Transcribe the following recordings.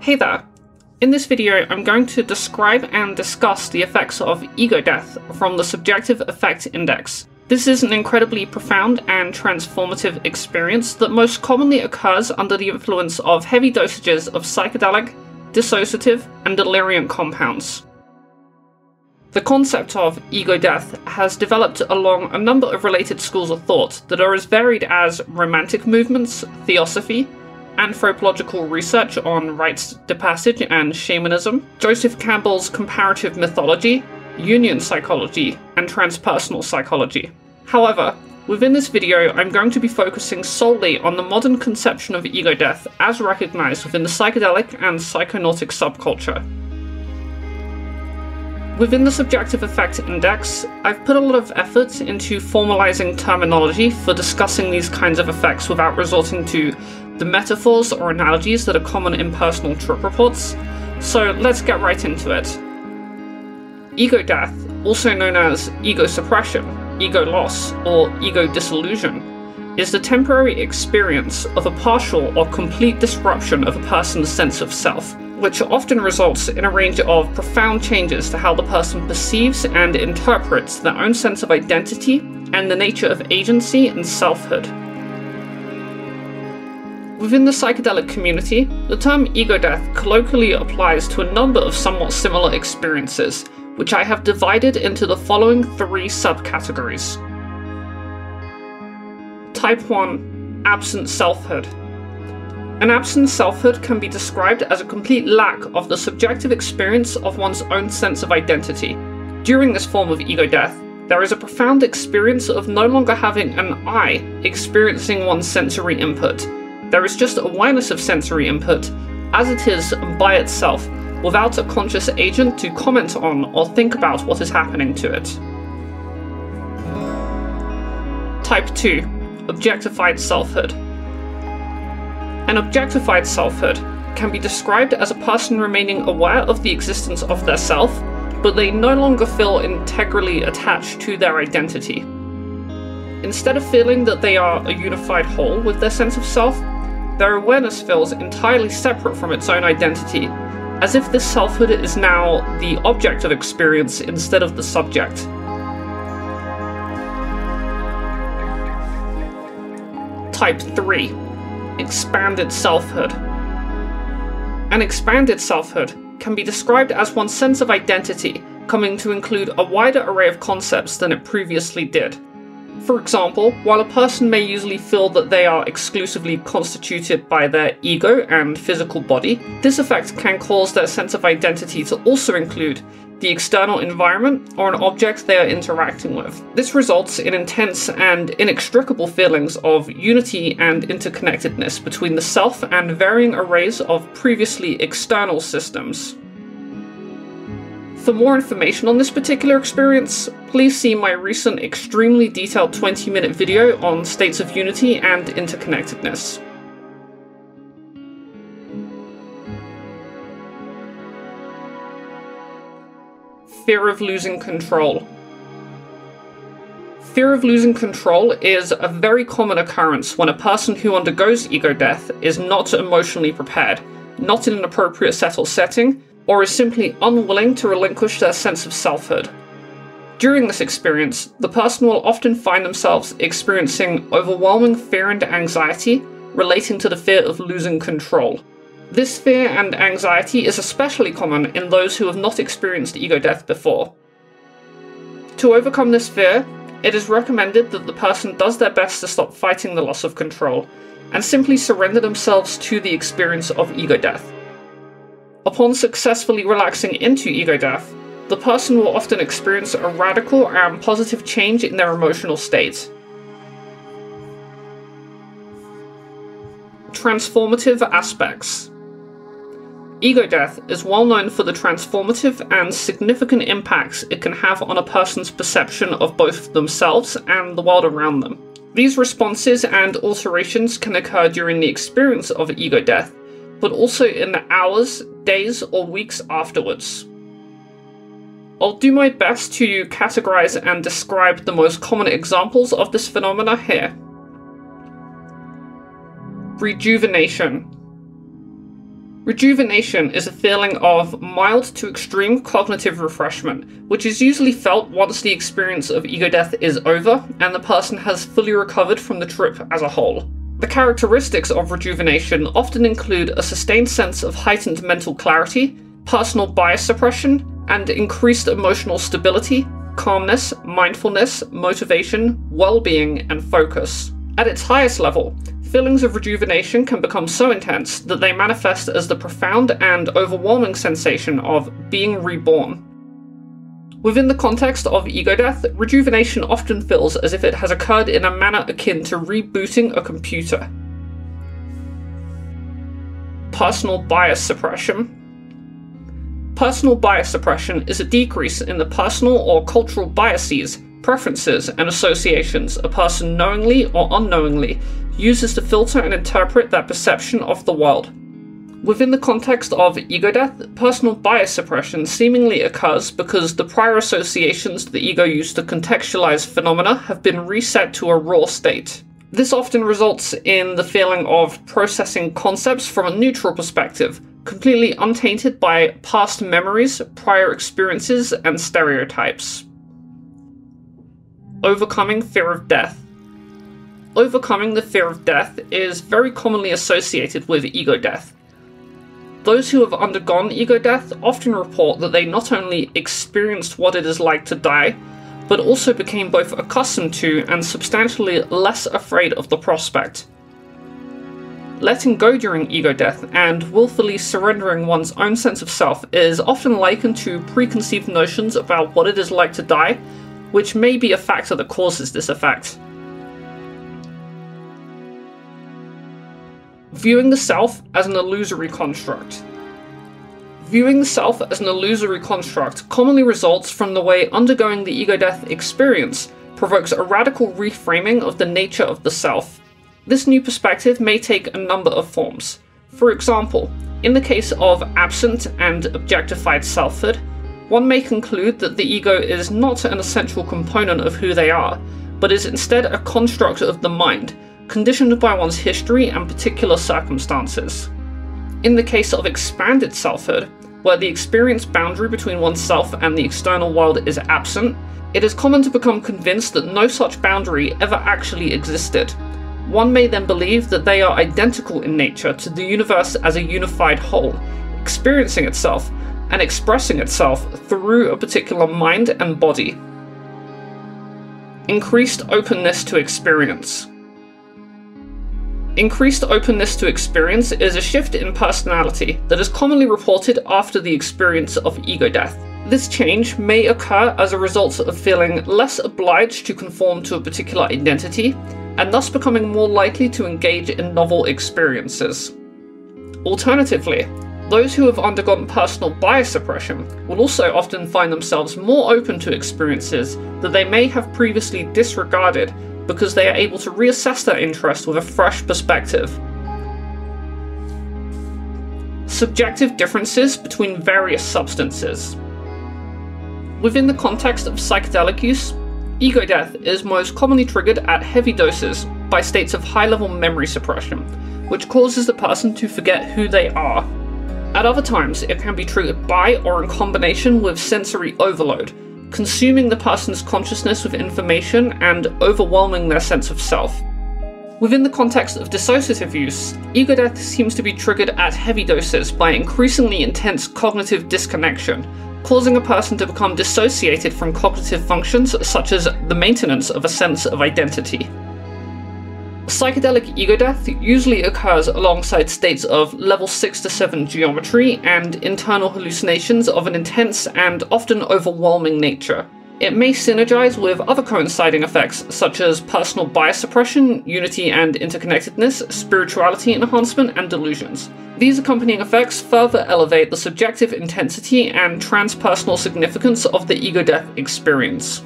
Hey there! In this video, I'm going to describe and discuss the effects of ego death from the Subjective Effect Index. This is an incredibly profound and transformative experience that most commonly occurs under the influence of heavy dosages of psychedelic, dissociative, and delirium compounds. The concept of ego death has developed along a number of related schools of thought that are as varied as romantic movements, theosophy, anthropological research on rites de passage and shamanism, Joseph Campbell's comparative mythology, Jungian psychology, and transpersonal psychology. However, within this video, I'm going to be focusing solely on the modern conception of ego death as recognized within the psychedelic and psychonautic subculture. Within the Subjective Effect Index, I've put a lot of effort into formalizing terminology for discussing these kinds of effects without resorting to the metaphors or analogies that are common in personal trip reports, so let's get right into it. Ego death, also known as ego suppression, ego loss, or ego dissolution, is the temporary experience of a partial or complete disruption of a person's sense of self, which often results in a range of profound changes to how the person perceives and interprets their own sense of identity and the nature of agency and selfhood. Within the psychedelic community, the term ego death colloquially applies to a number of somewhat similar experiences, which I have divided into the following three subcategories. Type 1. Absent selfhood. An absent selfhood can be described as a complete lack of the subjective experience of one's own sense of identity. During this form of ego death, there is a profound experience of no longer having an I experiencing one's sensory input. There is just awareness of sensory input, as it is by itself, without a conscious agent to comment on or think about what is happening to it. Type 2. Objectified selfhood. An objectified selfhood can be described as a person remaining aware of the existence of their self, but they no longer feel integrally attached to their identity. Instead of feeling that they are a unified whole with their sense of self, their awareness feels entirely separate from its own identity, as if this selfhood is now the object of experience instead of the subject. Type 3. Expanded selfhood. An expanded selfhood can be described as one's sense of identity coming to include a wider array of concepts than it previously did. For example, while a person may usually feel that they are exclusively constituted by their ego and physical body, this effect can cause their sense of identity to also include the external environment or an object they are interacting with. This results in intense and inextricable feelings of unity and interconnectedness between the self and varying arrays of previously external systems. For more information on this particular experience, please see my recent extremely detailed 20-minute video on states of unity and interconnectedness. Fear of losing control. Fear of losing control is a very common occurrence when a person who undergoes ego death is not emotionally prepared, not in an appropriate setting, or is simply unwilling to relinquish their sense of selfhood. During this experience, the person will often find themselves experiencing overwhelming fear and anxiety relating to the fear of losing control. This fear and anxiety is especially common in those who have not experienced ego death before. To overcome this fear, it is recommended that the person does their best to stop fighting the loss of control, and simply surrender themselves to the experience of ego death. Upon successfully relaxing into ego death, the person will often experience a radical and positive change in their emotional state. Transformative Aspects. Ego death is well known for the transformative and significant impacts it can have on a person's perception of both themselves and the world around them. These responses and alterations can occur during the experience of ego death, but also in the hours, days, or weeks afterwards. I'll do my best to categorize and describe the most common examples of this phenomena here. Rejuvenation. Rejuvenation is a feeling of mild to extreme cognitive refreshment, which is usually felt once the experience of ego death is over and the person has fully recovered from the trip as a whole. The characteristics of rejuvenation often include a sustained sense of heightened mental clarity, personal bias suppression, and increased emotional stability, calmness, mindfulness, motivation, well-being, and focus. At its highest level, feelings of rejuvenation can become so intense that they manifest as the profound and overwhelming sensation of being reborn. Within the context of ego death, rejuvenation often feels as if it has occurred in a manner akin to rebooting a computer. Personal bias suppression. Personal bias suppression is a decrease in the personal or cultural biases, preferences, and associations a person knowingly or unknowingly uses to filter and interpret their perception of the world. Within the context of ego death, personal bias suppression seemingly occurs because the prior associations the ego used to contextualize phenomena have been reset to a raw state. This often results in the feeling of processing concepts from a neutral perspective, completely untainted by past memories, prior experiences, and stereotypes. Overcoming fear of death. Overcoming the fear of death is very commonly associated with ego death. Those who have undergone ego death often report that they not only experienced what it is like to die, but also became both accustomed to and substantially less afraid of the prospect. Letting go during ego death and willfully surrendering one's own sense of self is often likened to preconceived notions about what it is like to die, which may be a factor that causes this effect. Viewing the self as an illusory construct. Viewing the self as an illusory construct commonly results from the way undergoing the ego death experience provokes a radical reframing of the nature of the self. This new perspective may take a number of forms. For example, in the case of absent and objectified selfhood, one may conclude that the ego is not an essential component of who they are, but is instead a construct of the mind, conditioned by one's history and particular circumstances. In the case of expanded selfhood, where the experience boundary between oneself and the external world is absent, it is common to become convinced that no such boundary ever actually existed. One may then believe that they are identical in nature to the universe as a unified whole, experiencing itself and expressing itself through a particular mind and body. Increased openness to experience. Increased openness to experience is a shift in personality that is commonly reported after the experience of ego death. This change may occur as a result of feeling less obliged to conform to a particular identity, and thus becoming more likely to engage in novel experiences. Alternatively, those who have undergone personal bias suppression will also often find themselves more open to experiences that they may have previously disregarded because they are able to reassess their interest with a fresh perspective. Subjective differences between various substances. Within the context of psychedelic use, ego death is most commonly triggered at heavy doses by states of high-level memory suppression, which causes the person to forget who they are. At other times, it can be triggered by or in combination with sensory overload, consuming the person's consciousness with information and overwhelming their sense of self. Within the context of dissociative use, ego death seems to be triggered at heavy doses by increasingly intense cognitive disconnection, causing a person to become dissociated from cognitive functions such as the maintenance of a sense of identity. Psychedelic ego death usually occurs alongside states of level 6 to 7 geometry and internal hallucinations of an intense and often overwhelming nature. It may synergize with other coinciding effects such as personal bias suppression, unity and interconnectedness, spirituality enhancement, and delusions. These accompanying effects further elevate the subjective intensity and transpersonal significance of the ego death experience.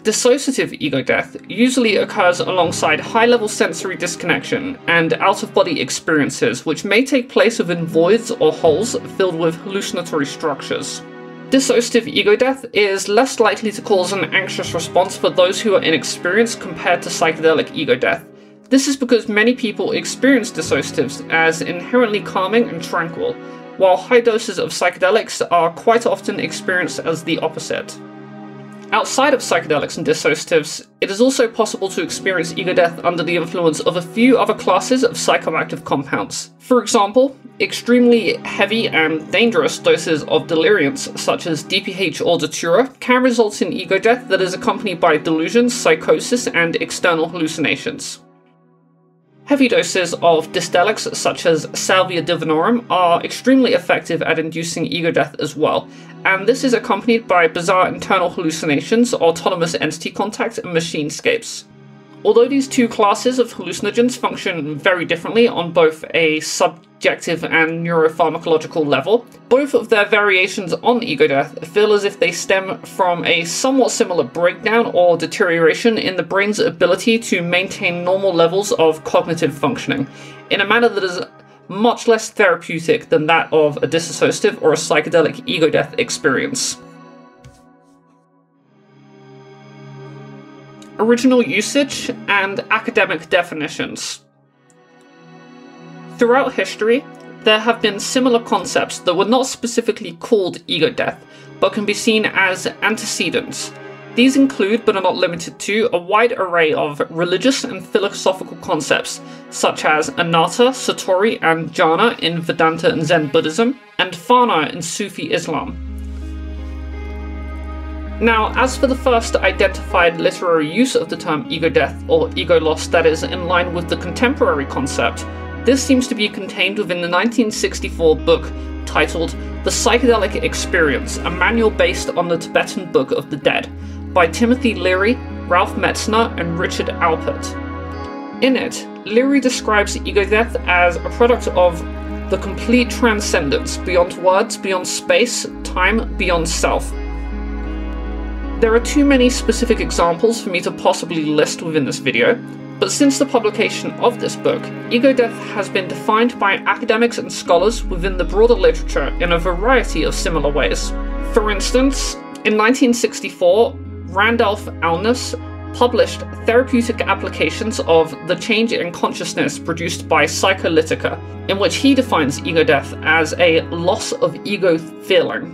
Dissociative ego death usually occurs alongside high-level sensory disconnection and out-of-body experiences which may take place within voids or holes filled with hallucinatory structures. Dissociative ego death is less likely to cause an anxious response for those who are inexperienced compared to psychedelic ego death, This is because many people experience dissociatives as inherently calming and tranquil, while high doses of psychedelics are quite often experienced as the opposite. Outside of psychedelics and dissociatives, it is also possible to experience ego death under the influence of a few other classes of psychoactive compounds. For example, extremely heavy and dangerous doses of deliriants, such as DPH or datura, can result in ego death that is accompanied by delusions, psychosis, and external hallucinations. Heavy doses of distelics, such as salvia divinorum, are extremely effective at inducing ego death as well, and this is accompanied by bizarre internal hallucinations, autonomous entity contact, and machinescapes. Although these two classes of hallucinogens function very differently on both a subjective and neuropharmacological level, both of their variations on ego death feel as if they stem from a somewhat similar breakdown or deterioration in the brain's ability to maintain normal levels of cognitive functioning, in a manner that is much less therapeutic than that of a dissociative or a psychedelic ego death experience. Original usage and academic definitions. Throughout history, there have been similar concepts that were not specifically called ego death, but can be seen as antecedents. These include, but are not limited to, a wide array of religious and philosophical concepts, such as anatta, satori, and jhana in Vedanta and Zen Buddhism, and fana in Sufi Islam. Now, as for the first identified literary use of the term ego death or ego loss that is in line with the contemporary concept, this seems to be contained within the 1964 book titled The Psychedelic Experience, a manual based on the Tibetan Book of the Dead, by Timothy Leary, Ralph Metzner, and Richard Alpert. In it, Leary describes ego death as a product of the complete transcendence, beyond words, beyond space, time, beyond self. There are too many specific examples for me to possibly list within this video, but since the publication of this book, ego death has been defined by academics and scholars within the broader literature in a variety of similar ways. For instance, in 1964, Randolph Alness published Therapeutic Applications of the Change in Consciousness Produced by Psycholytica, in which he defines ego death as a loss of ego feeling.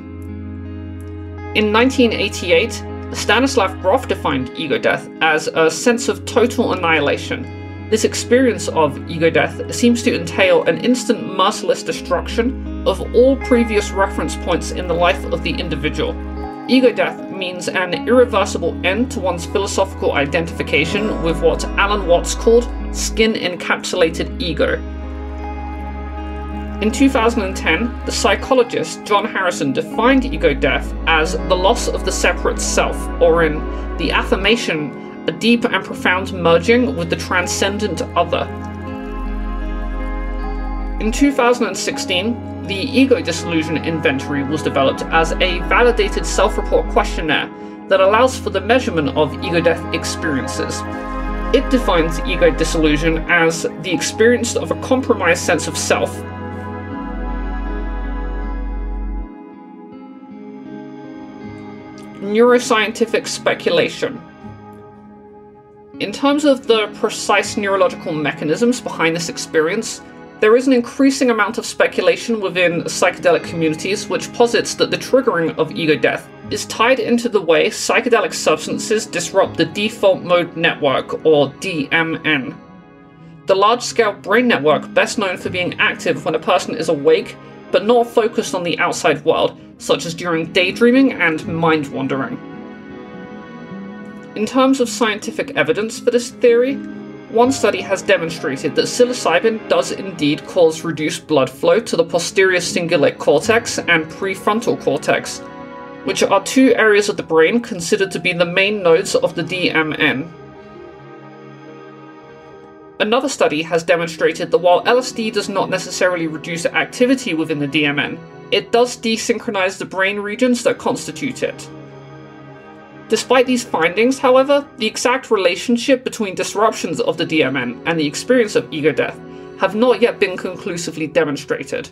In 1988, Stanislav Grof defined ego death as a sense of total annihilation. This experience of ego death seems to entail an instant merciless destruction of all previous reference points in the life of the individual. Ego death means an irreversible end to one's philosophical identification with what Alan Watts called skin-encapsulated ego. In 2010, the psychologist John Harrison defined ego death as the loss of the separate self, or in The Affirmation, a deep and profound merging with the transcendent other. In 2016, the Ego Disillusion Inventory was developed as a validated self-report questionnaire that allows for the measurement of ego death experiences. It defines ego disillusion as the experience of a compromised sense of self. Neuroscientific speculation. In terms of the precise neurological mechanisms behind this experience, there is an increasing amount of speculation within psychedelic communities which posits that the triggering of ego death is tied into the way psychedelic substances disrupt the default mode network, or DMN. The large-scale brain network best known for being active when a person is awake but not focused on the outside world, such as during daydreaming and mind-wandering. In terms of scientific evidence for this theory, one study has demonstrated that psilocybin does indeed cause reduced blood flow to the posterior cingulate cortex and prefrontal cortex, which are two areas of the brain considered to be the main nodes of the DMN. Another study has demonstrated that while LSD does not necessarily reduce activity within the DMN, it does desynchronize the brain regions that constitute it. Despite these findings, however, the exact relationship between disruptions of the DMN and the experience of ego death have not yet been conclusively demonstrated.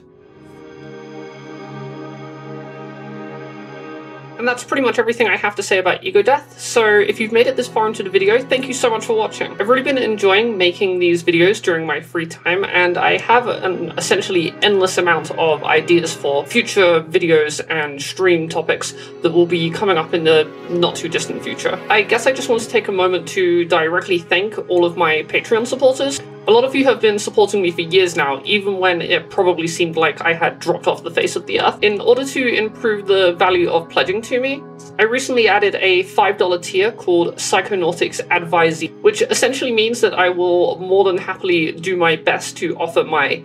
And that's pretty much everything I have to say about ego death. So if you've made it this far into the video, thank you so much for watching. I've really been enjoying making these videos during my free time, and I have an essentially endless amount of ideas for future videos and stream topics that will be coming up in the not too distant future. I guess I just want to take a moment to directly thank all of my Patreon supporters. A lot of you have been supporting me for years now, even when it probably seemed like I had dropped off the face of the earth. In order to improve the value of pledging to me, I recently added a $5 tier called Psychonautics Advisee, which essentially means that I will more than happily do my best to offer my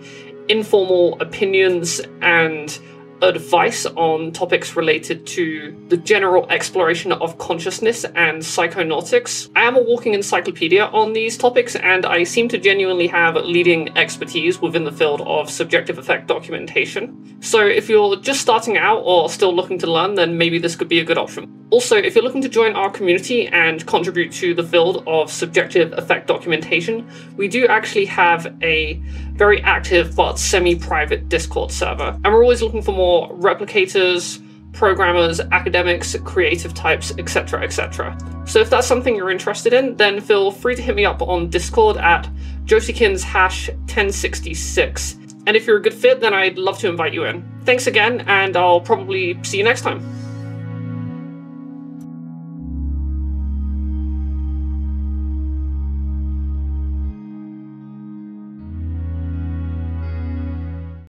informal opinions and advice on topics related to the general exploration of consciousness and psychonautics. I am a walking encyclopedia on these topics, and I seem to genuinely have leading expertise within the field of subjective effect documentation. So if you're just starting out or still looking to learn, then maybe this could be a good option. Also, if you're looking to join our community and contribute to the field of subjective effect documentation, we do actually have a very active but semi-private Discord server. And we're always looking for more replicators, programmers, academics, creative types, etc, etc. So if that's something you're interested in, then feel free to hit me up on Discord at josiekins #1066. And if you're a good fit, then I'd love to invite you in. Thanks again, and I'll probably see you next time.